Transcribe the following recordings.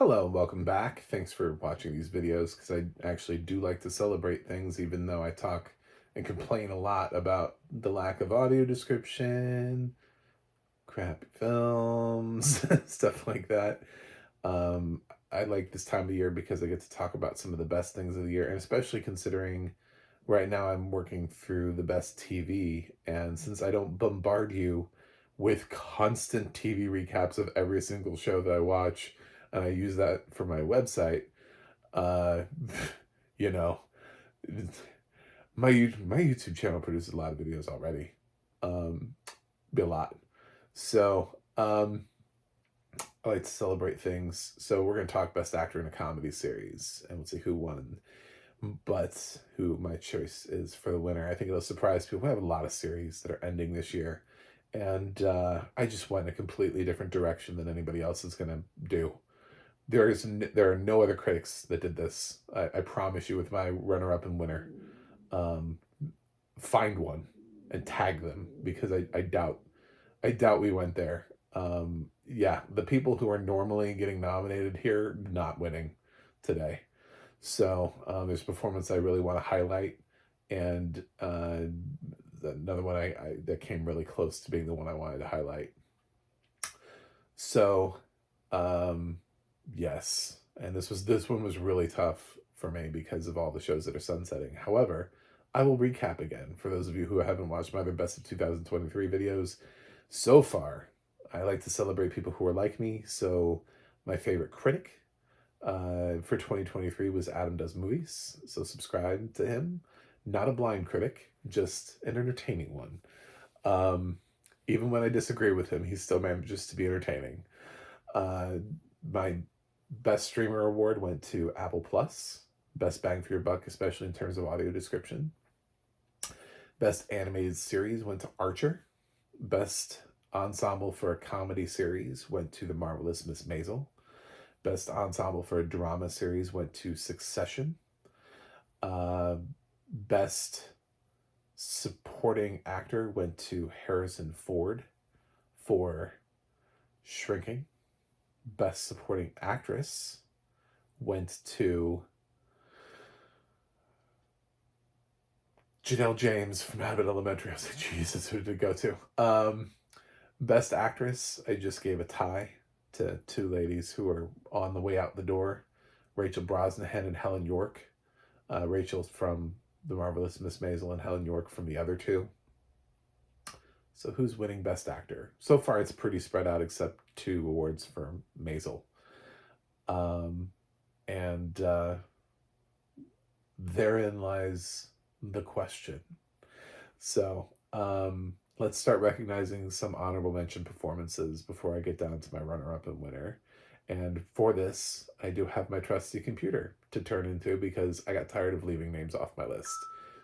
Hello and welcome back. Thanks for watching these videos because I actually do like to celebrate things, even though I talk and complain a lot about the lack of audio description, crappy films, stuff like that. Um, I like this time of year because I get to talk about some of the best things of the year, and especially considering right now I'm working through the best TV, and since I don't bombard you with constant TV recaps of every single show that I watch, and I use that for my website, uh, you know, my YouTube channel produces a lot of videos already, be a lot. So I like to celebrate things. So we're gonna talk Best Actor in a Comedy Series, and we'll see who won. But who my choice is for the winner. I think it'll surprise people. We have a lot of series that are ending this year, and I just went a completely different direction than anybody else is gonna do. There are no other critics that did this. I promise you, with my runner-up and winner. Um, find one and tag them because I doubt we went there. Yeah, the people who are normally getting nominated here not winning today. So there's a performance I really want to highlight, and another one I that came really close to being the one I wanted to highlight. So um, yes, and this one was really tough for me because of all the shows that are sunsetting. However, I will recap again for those of you who haven't watched my other best of 2023 videos. So far, I like to celebrate people who are like me. So my favorite critic for 2023 was Adam Does Movies. So subscribe to him. Not a blind critic, just an entertaining one. Um, Even when I disagree with him, he still manages to be entertaining. Uh, my best streamer award went to Apple Plus. Best bang for your buck, especially in terms of audio description. Best animated series went to Archer. Best ensemble for a comedy series went to The Marvelous Miss Maisel. Best ensemble for a drama series went to Succession. Best supporting actor went to Harrison Ford for Shrinking. Best supporting actress went to Janelle James from Abbott Elementary. I was like, Jesus, who did it go to? Best actress, I just gave a tie to two ladies who are on the way out the door, Rachel Brosnahan and Helen York. Rachel's from The Marvelous Miss Maisel and Helen York from the other two. So who's winning Best Actor? So far, it's pretty spread out, except two awards for Maisel. And therein lies the question. So let's start recognizing some honorable mention performances before I get down to my runner-up and winner. And for this, I do have my trusty computer to turn into because I got tired of leaving names off my list.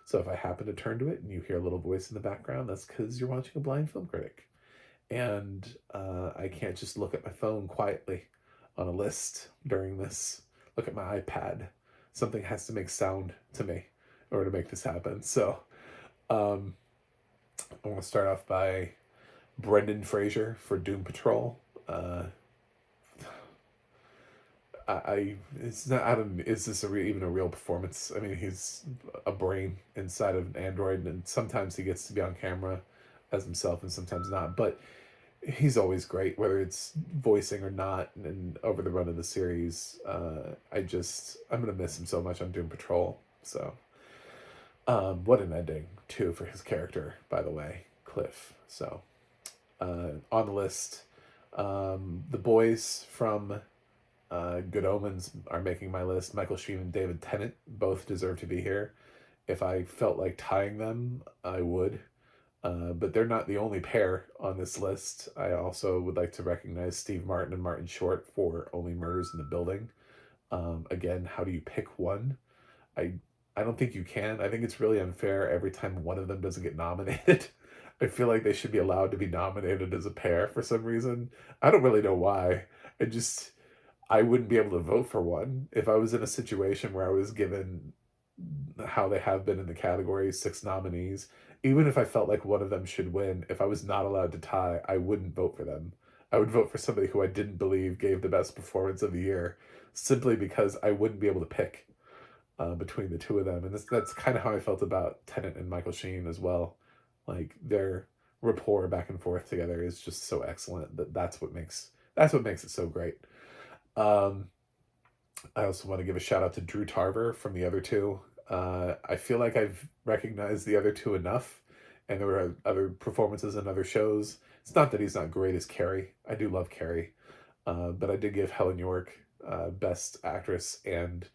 So if I happen to turn to it and you hear a little voice in the background, that's because you're watching a blind film critic. And I can't just look at my phone quietly on a list during this. Look at my iPad. Something has to make sound to me in order to make this happen. So um, I want to start off by Brendan Fraser for Doom Patrol. It's not, I don't, is this even a real performance? I mean, he's a brain inside of an android, and sometimes he gets to be on camera as himself and sometimes not, but he's always great, whether it's voicing or not. And over the run of the series, I'm going to miss him so much on Doom Patrol. So, what an ending, too, for his character, by the way, Cliff. So, on the list, the boys from Good Omens are making my list. Michael Sheen and David Tennant both deserve to be here. If I felt like tying them, I would. But they're not the only pair on this list. I also would like to recognize Steve Martin and Martin Short for Only Murders in the Building. Again, how do you pick one? I I don't think you can. I think it's really unfair every time one of them doesn't get nominated. I feel like they should be allowed to be nominated as a pair for some reason. I don't really know why. I just I wouldn't be able to vote for one if I was in a situation where I was given how they have been in the category, six nominees. Even if I felt like one of them should win, if I was not allowed to tie, I wouldn't vote for them. I would vote for somebody who I didn't believe gave the best performance of the year, simply because I wouldn't be able to pick between the two of them. And that's kind of how I felt about Tennant and Michael Sheen as well. Like their rapport back and forth together is just so excellent that that's what makes it so great. Um, I also want to give a shout out to Drew Tarver from the other two. I feel like I've recognized the other two enough, and there were other performances in other shows. It's not that he's not great as Carrie. I do love Carrie, but I did give Helen York Best Actress, and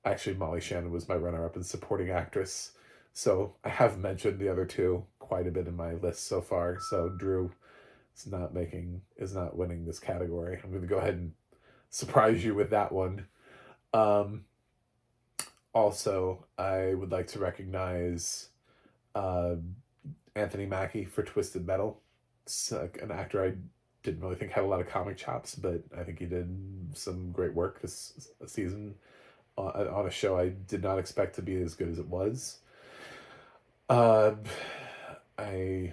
actually Molly Shannon was my runner-up in Supporting Actress. So I have mentioned the other two quite a bit in my list so far. So Drew is not winning this category. I'm going to go ahead and surprise you with that one. Um, Also, I would like to recognize uh, Anthony Mackie for Twisted Metal. It's an actor I didn't really think had a lot of comic chops, but I think he did some great work this season on a show I did not expect to be as good as it was. Uh, I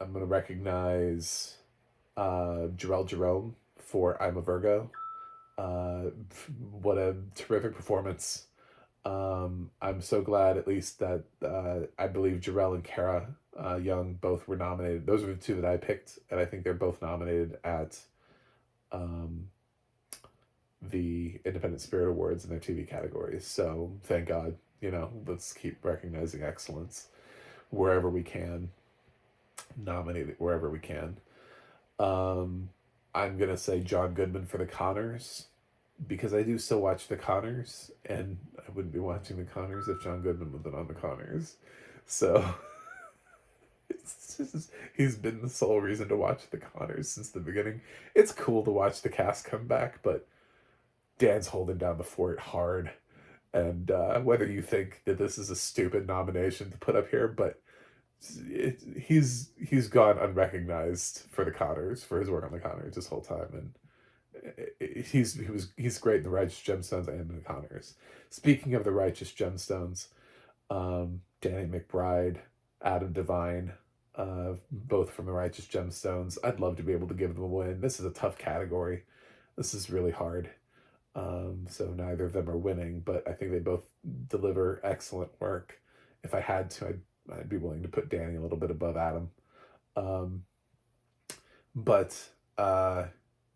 I'm gonna recognize Jarrell Jerome for I'm a Virgo. Uh, what a terrific performance. I'm so glad at least that I believe Jarrell and Kara Young both were nominated. Those are the two that I picked, and I think they're both nominated at um, the Independent Spirit Awards in their TV categories. So thank God, let's keep recognizing excellence wherever we can, nominate it wherever we can. Um, I'm gonna say John Goodman for The Conners, because I do still watch The Conners, and I wouldn't be watching The Conners if John Goodman wasn't on The Conners. So he's been the sole reason to watch The Conners since the beginning. It's cool to watch the cast come back, but Dan's holding down the fort hard. And whether you think that this is a stupid nomination to put up here, but he's gone unrecognized for The Conners, for his work on The Conners this whole time, and he's great in The Righteous Gemstones and in The Conners. Speaking of The Righteous Gemstones, Danny McBride, Adam Devine, both from The Righteous Gemstones. I'd love to be able to give them a win. This is a tough category. This is really hard. So neither of them are winning, but I think they both deliver excellent work. If I had to, I'd be willing to put Danny a little bit above Adam. Um, but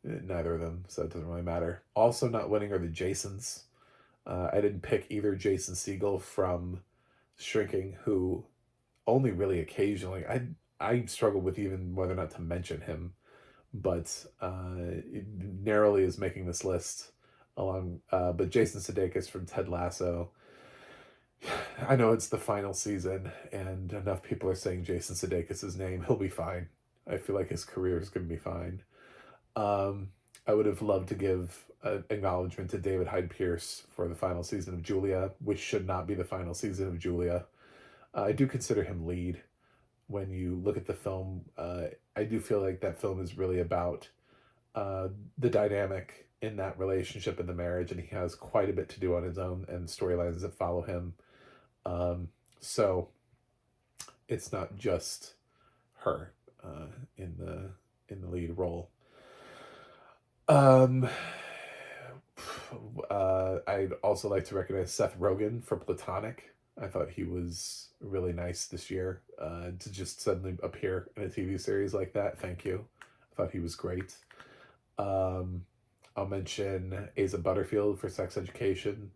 neither of them, so it doesn't really matter. Also not winning are the Jasons. I didn't pick either Jason Segel from Shrinking, who only really occasionally, I struggle with even whether or not to mention him, but narrowly is making this list but Jason Sudeikis from Ted Lasso. I know it's the final season, and enough people are saying Jason Sudeikis' name. He'll be fine. I feel like his career is going to be fine. I would have loved to give an acknowledgement to David Hyde Pierce for the final season of Julia, which should not be the final season of Julia. I do consider him lead. When you look at the film, I do feel like that film is really about the dynamic in that relationship and the marriage, and he has quite a bit to do on his own and storylines that follow him. So it's not just her in the lead role. I'd also like to recognize Seth Rogen for Platonic. I thought he was really nice this year to just suddenly appear in a TV series like that. Thank you. I thought he was great. I'll mention Asa Butterfield for Sex Education.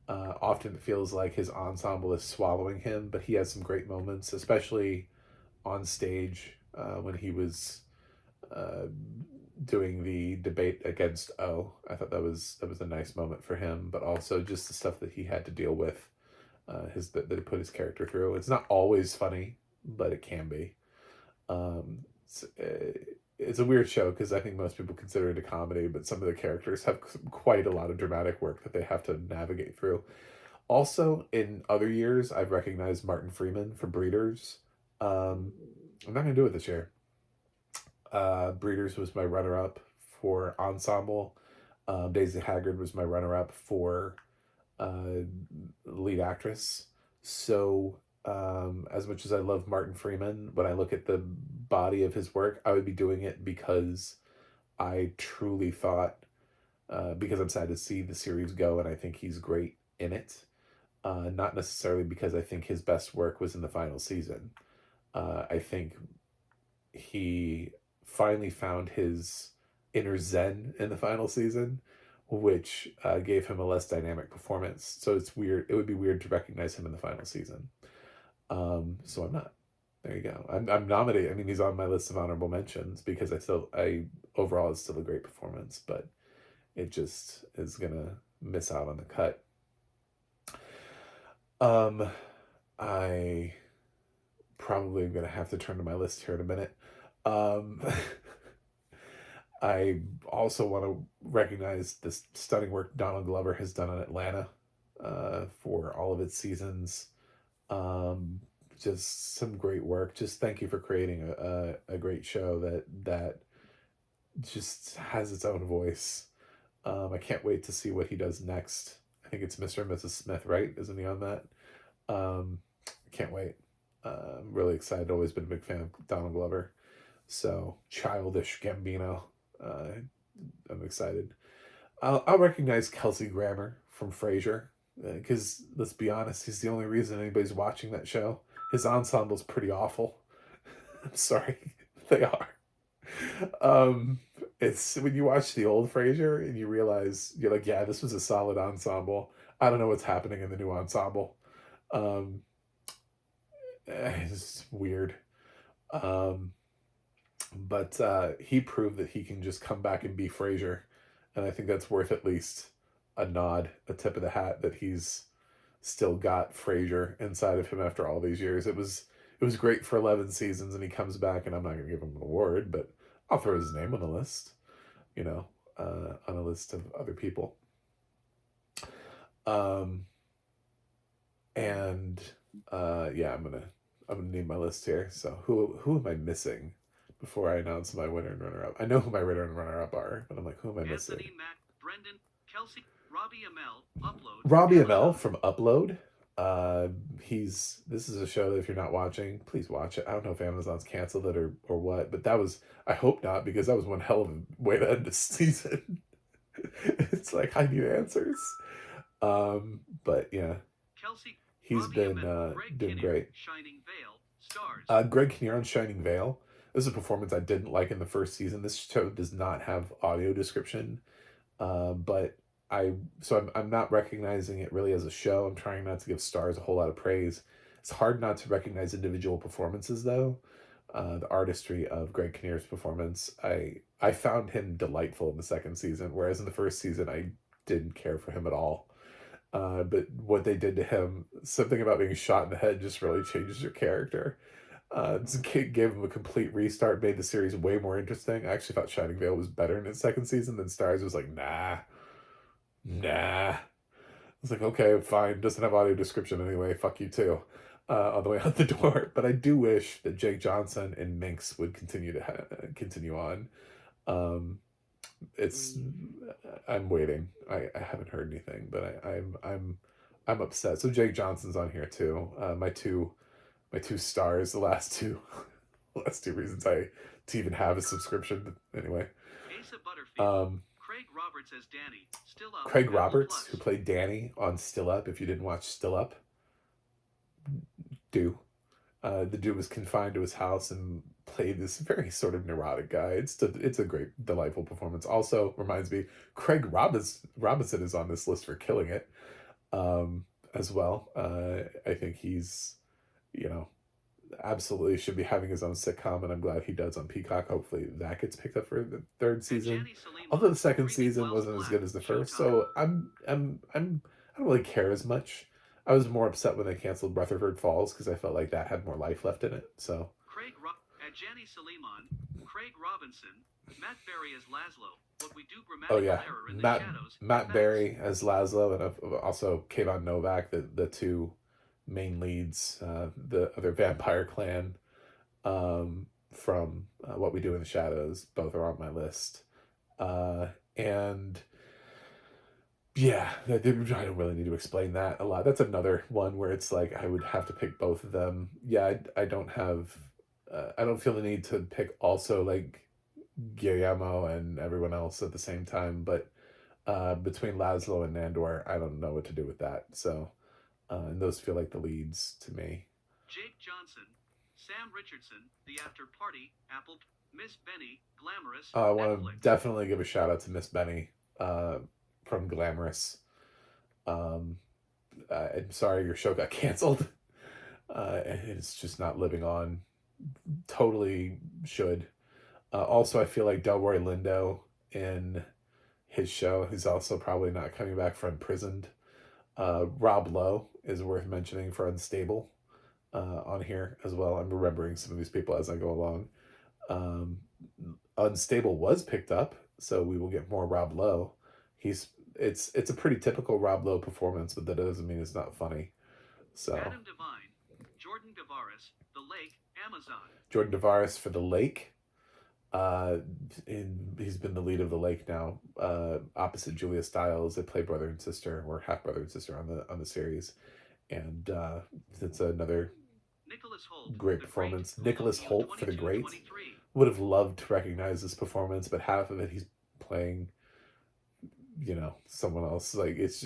Often it feels like his ensemble is swallowing him, but he has some great moments, especially on stage when he was doing the debate against O. I thought that was a nice moment for him, but also just the stuff that he had to deal with, that he put his character through. It's not always funny, but it can be. It's a weird show because I think most people consider it a comedy, but some of the characters have quite a lot of dramatic work that they have to navigate through. Also, in other years, I've recognized Martin Freeman for Breeders. I'm not going to do it this year. Breeders was my runner-up for Ensemble. Daisy Haggard was my runner-up for lead actress. So as much as I love Martin Freeman, when I look at the body of his work, I would be doing it because I truly thought, because I'm sad to see the series go, and I think he's great in it. Not necessarily because I think his best work was in the final season. I think he finally found his inner zen in the final season, which gave him a less dynamic performance. So it's weird. It would be weird to recognize him in the final season. So I'm not. There you go. I'm nominated. I mean, he's on my list of honorable mentions because I overall it's still a great performance, but it just is gonna miss out on the cut. I probably am gonna have to turn to my list here in a minute. Um, I also want to recognize this stunning work Donald Glover has done on Atlanta for all of its seasons. Um, just some great work. Just thank you for creating a great show that just has its own voice. I can't wait to see what he does next. I think it's Mr. and Mrs. Smith, right? Isn't he on that? Can't wait. I'm really excited. Always been a big fan of Donald Glover. So, Childish Gambino. I'm excited. I'll recognize Kelsey Grammer from Frasier because let's be honest, he's the only reason anybody's watching that show. His ensemble's pretty awful. I'm sorry, they are. Um, it's when you watch the old Frasier and you realize you're like, yeah, this was a solid ensemble. I don't know what's happening in the new ensemble. Um, it's weird. Um, but he proved that he can just come back and be Frasier, and I think that's worth at least a nod, a tip of the hat that he's still got Frasier inside of him after all these years. It was great for 11 seasons, and he comes back, and I'm not gonna give him an award, but I'll throw his name on the list, you know, on a list of other people. Um, and yeah, I'm gonna name my list here. So who am I missing before I announce my winner and runner up? I know who my winner and runner up are, but I'm like, who am I missing? Anthony, Matt, Brendan, Kelsey, Robbie ML, Upload. Robbie ML Amazon. from Upload. This is a show that if you're not watching, please watch it. I don't know if Amazon's canceled it or what, but that was, I hope not, because that was one hell of a way to end the season. It's like I need answers. But yeah, Kelsey, he's Robbie been ML, Greg doing Kinnear, great. Shining Vale, Stars. Greg Kinnear on Shining Vale. This is a performance I didn't like in the first season. This show does not have audio description, but I'm not recognizing it really as a show. I'm trying not to give Stars a whole lot of praise. It's hard not to recognize individual performances though. The artistry of Greg Kinnear's performance, I found him delightful in the second season, whereas in the first season I didn't care for him at all. But what they did to him, something about being shot in the head just really changes your character. Gave him a complete restart, made the series way more interesting. I actually thought Shining Vale was better in its second season than Stars. Was like, nah. It's like, okay, fine. Doesn't have audio description anyway. Fuck you too. On the way out the door. But I do wish that Jake Johnson and Minx would continue to continue on. It's I'm waiting. I haven't heard anything, but I'm upset. So Jake Johnson's on here too. My two stars, the last two reasons I to even have a subscription. But anyway, Asa Butterfield, Craig Roberts as Danny, Still Up. Craig Apple Roberts, Plus. who played Danny on Still Up. If you didn't watch Still Up, do. The dude was confined to his house and played this very sort of neurotic guy. It's a great, delightful performance. Also reminds me, Craig Robinson is on this list for killing it, as well. I think he's, you know, absolutely should be having his own sitcom, and I'm glad he does on Peacock. Hopefully that gets picked up for the third season. And Jani Suleiman, Although the second 3D season Wells wasn't as Black, good as the first, Showtime. so I don't really care as much. I was more upset when they canceled Rutherford Falls because I felt like that had more life left in it. So At Jani Suleiman, Craig Robinson, Matt Berry as Laszlo. What we do oh grammatical yeah, error in the Matt shadows. Matt Max. Berry as Laszlo, and also Kayvon Novak, the two main leads, the other Vampire Clan, from What We Do in the Shadows. Both are on my list, and yeah, I don't really need to explain that a lot. That's another one where it's like I would have to pick both of them. Yeah, I don't have, I don't feel the need to pick also like Guillermo and everyone else at the same time. But between Laszlo and Nandor, I don't know what to do with that. So, and those feel like the leads to me. Jake Johnson, Sam Richardson, The After Party, Apple, Miss Benny, Glamorous, I want to Netflix. definitely give a shout out to Miss Benny from Glamorous. Um, I'm sorry your show got canceled. It's just not living on. Totally should. Also, I feel like Delroy Lindo in his show, he's also probably not coming back for Imprisoned. Rob Lowe is worth mentioning for Unstable on here as well. I'm remembering some of these people as I go along. Um, Unstable was picked up, so we will get more Rob Lowe. It's a pretty typical Rob Lowe performance, but that doesn't mean it's not funny. So Adam Devine, Jordan Gavaris, The Lake, Amazon. Jordan Devaris for The Lake. He's been the lead of The Lake now, opposite Julia Stiles. They play brother and sister, or half brother and sister on the series, and it's another Nicholas Holt, great The performance. Great, Nicholas Hulu Holt for The Great. 22-23. Would have loved to recognize this performance, but half of it he's playing, someone else. Like it's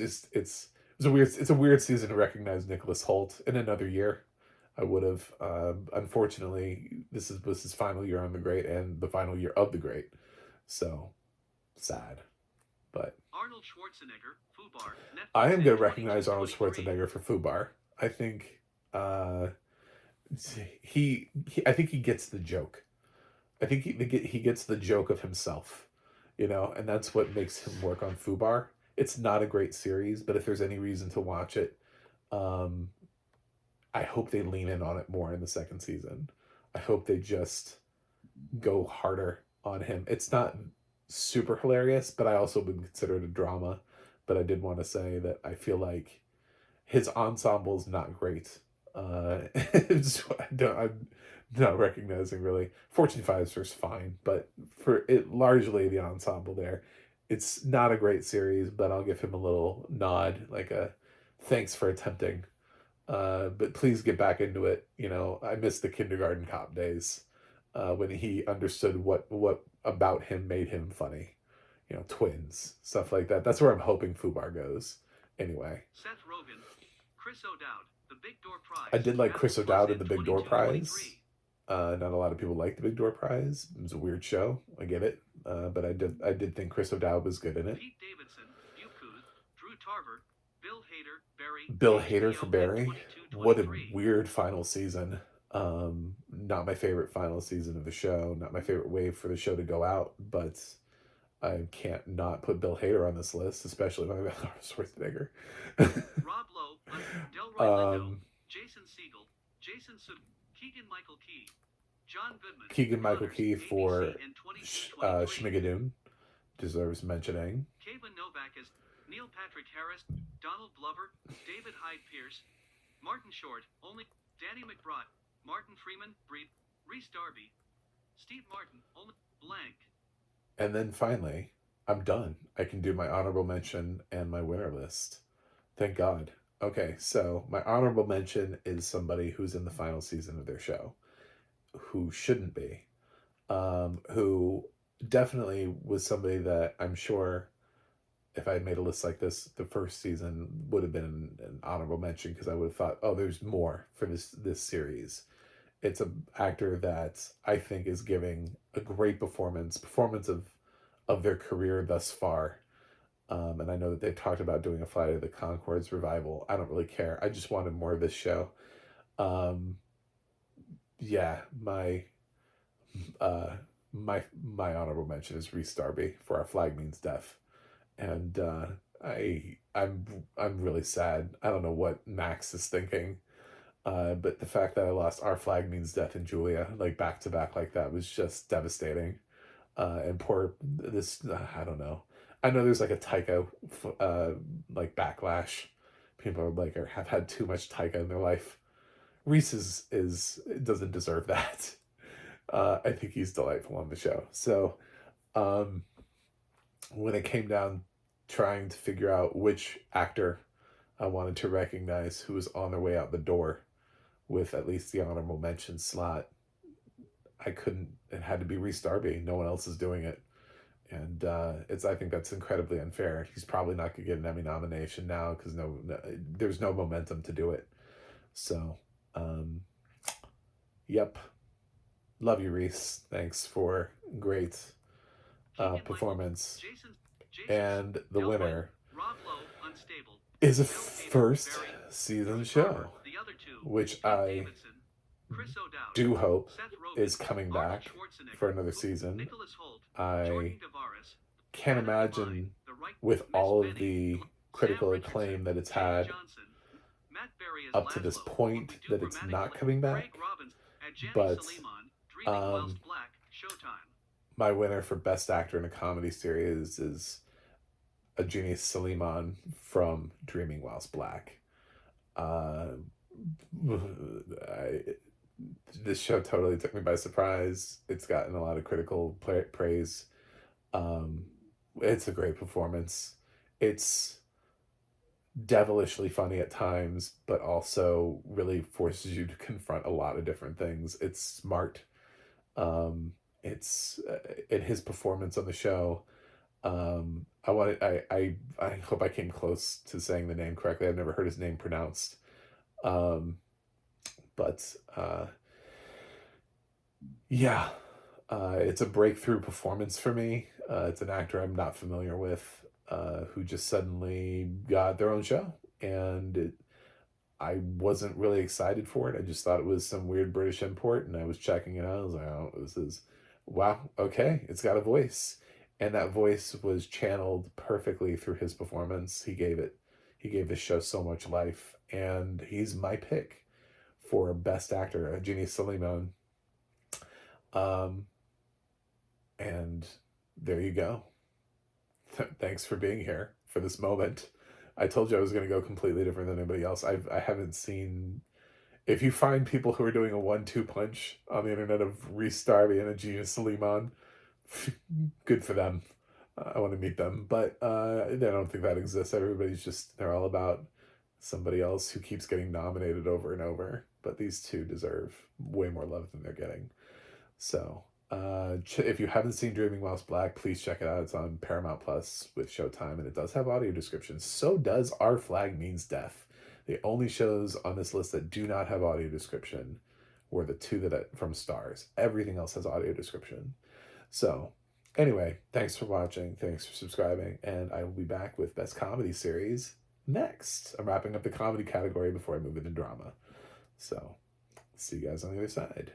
a weird season to recognize Nicholas Holt in another year. I would have. Unfortunately, this was his final year on The Great and the final year of The Great. So, sad. But Arnold Schwarzenegger, Fubar, Netflix I am going to in recognize Arnold 22-23. Schwarzenegger for Fubar. I think I think he gets the joke. I think he gets the joke of himself, and that's what makes him work on Fubar. It's not a great series, but if there's any reason to watch it, um, I hope they lean in on it more in the second season. I hope they just go harder on him. It's not super hilarious, but I also would consider it a drama. But I did want to say that I feel like his ensemble's not great. I'm not recognizing really. Fortune Feisters fine, but for it largely the ensemble there, it's not a great series. But I'll give him a little nod, like a thanks for attempting. But please get back into it. I miss the kindergarten cop days when he understood what about him made him funny. Twins, stuff like that. That's where I'm hoping Fubar goes. Anyway, Seth Rogen, Chris O'Dowd, The Big Door Prize. I did like Apple Chris Plus O'Dowd in in The Big Door 22-23. Prize. Not a lot of people like The Big Door Prize. It was a weird show. I get it. But I did think Chris O'Dowd was good in it. Pete Davidson, Youku, Drew Tarver, Bill Hader, Barry. Bill Hader for HBO Barry. 22-23. What a weird final season. Not my favorite final season of the show. Not my favorite way for the show to go out. But I can't not put Bill Hader on this list, especially when I got Arnold Schwarzenegger. Rob Lowe, Delroy Lindo, Jason Segel, Jason Sub, Keegan Michael Key, John Goodman, Keegan Michael Connors, Key ABC for in 22-23. Schmigadoon deserves mentioning. Kevin Novak as Neil Patrick Harris, Donald Glover, David Hyde Pierce, Martin Short, only Danny McBride, Martin Freeman, Breed, Reese Darby, Steve Martin, only blank. And then finally, I'm done. I can do my honorable mention and my winner list. Thank God. Okay, so my honorable mention is somebody who's in the final season of their show, who shouldn't be, who definitely was somebody that I'm sure if I had made a list like this, the first season would have been an honorable mention because I would have thought, oh, there's more for this series. It's an actor that I think is giving a great performance of their career thus far. And I know that they've talked about doing a Flight of the Conchords revival. I don't really care. I just wanted more of this show. Yeah, my honorable mention is Reese Darby for Our Flag Means Death. And I'm really sad. I don't know what Max is thinking. But the fact that I lost Our Flag Means Death and Julia, like back to back like that, was just devastating. And poor this, I don't know. I know there's like a Taika, like backlash. People are like, or have had too much Taika in their life. Reese doesn't deserve that. I think he's delightful on the show. So, when it came down trying to figure out which actor I wanted to recognize who was on their way out the door with at least the honorable mention slot, I couldn't. It had to be Reese Darby. No one else is doing it, and I think that's incredibly unfair. He's probably not gonna get an Emmy nomination now because there's no momentum to do it. So, yep. Love you, Reese. Thanks for great performance. And the winner is a first season show, which I do hope is coming back for another season. I can't imagine, with all of the critical acclaim that it's had up to this point, that it's not coming back. But my winner for Best Actor in a Comedy Series is Ajini Suleiman from Dreaming Whilst Black. This show totally took me by surprise. It's gotten a lot of critical praise. It's a great performance. It's devilishly funny at times, but also really forces you to confront a lot of different things. It's smart. It's in his performance on the show. I hope I came close to saying the name correctly. I've never heard his name pronounced. Yeah, it's a breakthrough performance for me. It's an actor I'm not familiar with, who just suddenly got their own show, and I wasn't really excited for it. I just thought it was some weird British import, and I was checking it out. I was like, oh, this is, wow, okay, it's got a voice. And that voice was channeled perfectly through his performance. He gave the show so much life, and he's my pick for Best Actor, Ajini Suleiman. And there you go. Thanks for being here for this moment. I told you I was going to go completely different than anybody else. I haven't seen... If you find people who are doing a 1-2 punch on the internet of Reese Darby and Ajini Suleiman, good for them. I want to meet them. But I don't think that exists. They're all about somebody else who keeps getting nominated over and over. But these two deserve way more love than they're getting. So, if you haven't seen Dreaming Whilst Black, please check it out. It's on Paramount Plus with Showtime, and it does have audio descriptions. So does Our Flag Means Death. The only shows on this list that do not have audio description were the two from Starz. Everything else has audio description. So, anyway, thanks for watching. Thanks for subscribing, and I will be back with Best Comedy Series next. I'm wrapping up the comedy category before I move into drama. So, see you guys on the other side.